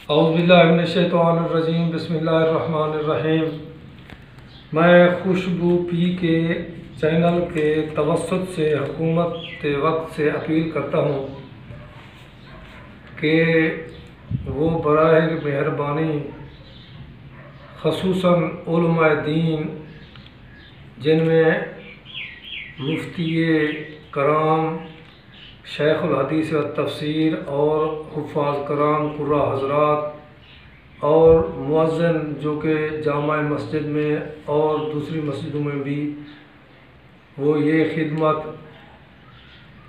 اعوذ باللہ من الشیطان الرجیم، بسم اللہ الرحمن الرحیم۔ میں خوشبو پی کے چینل کے توسط سے حکومت وقت سے اپیل کرتا ہوں کہ وہ براہ مہربانی خصوصاً علماء دین، جن میں مفتی کرام، شیخ الحدیث و تفسیر اور حفاظ کرام قراء حضرات اور مؤذن جو کہ جامع مسجد میں اور دوسری مسجدوں میں بھی وہ یہ خدمت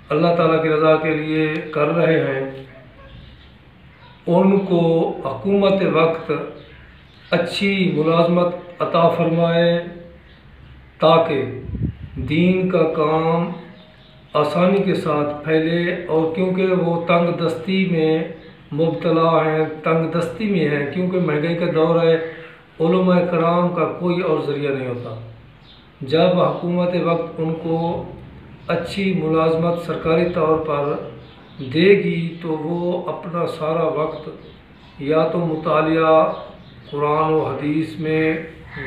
اللہ تعالیٰ کی رضا کے لیے کر رہے ہیں، ان کو حکومت وقت اچھی ملازمت عطا فرمائے تاکہ دین کا کام آسانی کے ساتھ پھیلے، اور کیونکہ وہ تنگ دستی میں مبتلا ہیں، تنگ دستی میں ہیں، کیونکہ مہنگائی کا دور ہے، علماء کرام کا کوئی اور ذریعہ نہیں ہوتا۔ جب حکومت وقت ان کو اچھی ملازمت سرکاری طور پر دے گی تو وہ اپنا سارا وقت یا تو مطالعہ قرآن و حدیث میں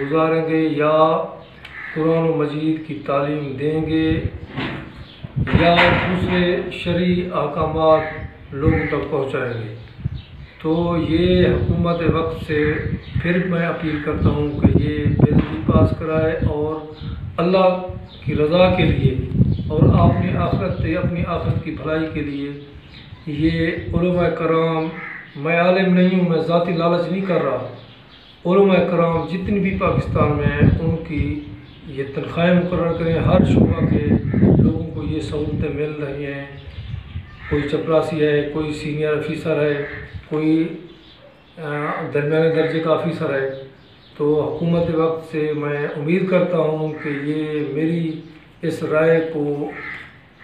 گزاریں گے یا قرآن و مجید کی تعلیم دیں گے یا دوسرے شرعی احکامات لوگوں تک پہنچائیں گے۔ تو یہ حکومت وقت سے پھر میں اپیل کرتا ہوں کہ یہ بل بھی پاس کرائے اور اللہ کی رضا کے لیے اور اپنی آخرت کی بھلائی کے لیے یہ علماء کرام، میں عالم نہیں ہوں، میں ذاتی لالچ نہیں کر رہا، علماء کرام جتنی بھی پاکستان میں ہیں ان کی یہ تنخواہیں مقرر کریں، ہر شعبہ کے لوگوں کو یہ سہولتیں مل رہی ہیں، کوئی چپراسی ہے، کوئی سینئر آفیسر ہے، کوئی درمیانے درجے کا آفیسر ہے۔ تو حکومت وقت سے میں امید کرتا ہوں کہ یہ میری اس رائے کو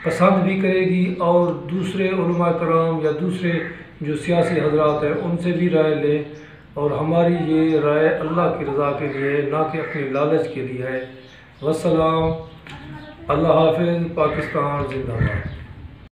پسند بھی کرے گی اور دوسرے علماء کرام یا دوسرے جو سیاسی حضرات ہیں ان سے بھی رائے لیں، اور ہماری یہ رائے اللہ کی رضا کے لیے نہ کہ اپنی لالچ کے لیے ہے۔ والسلام، اللہ حافظ، پاکستان زندہ باد۔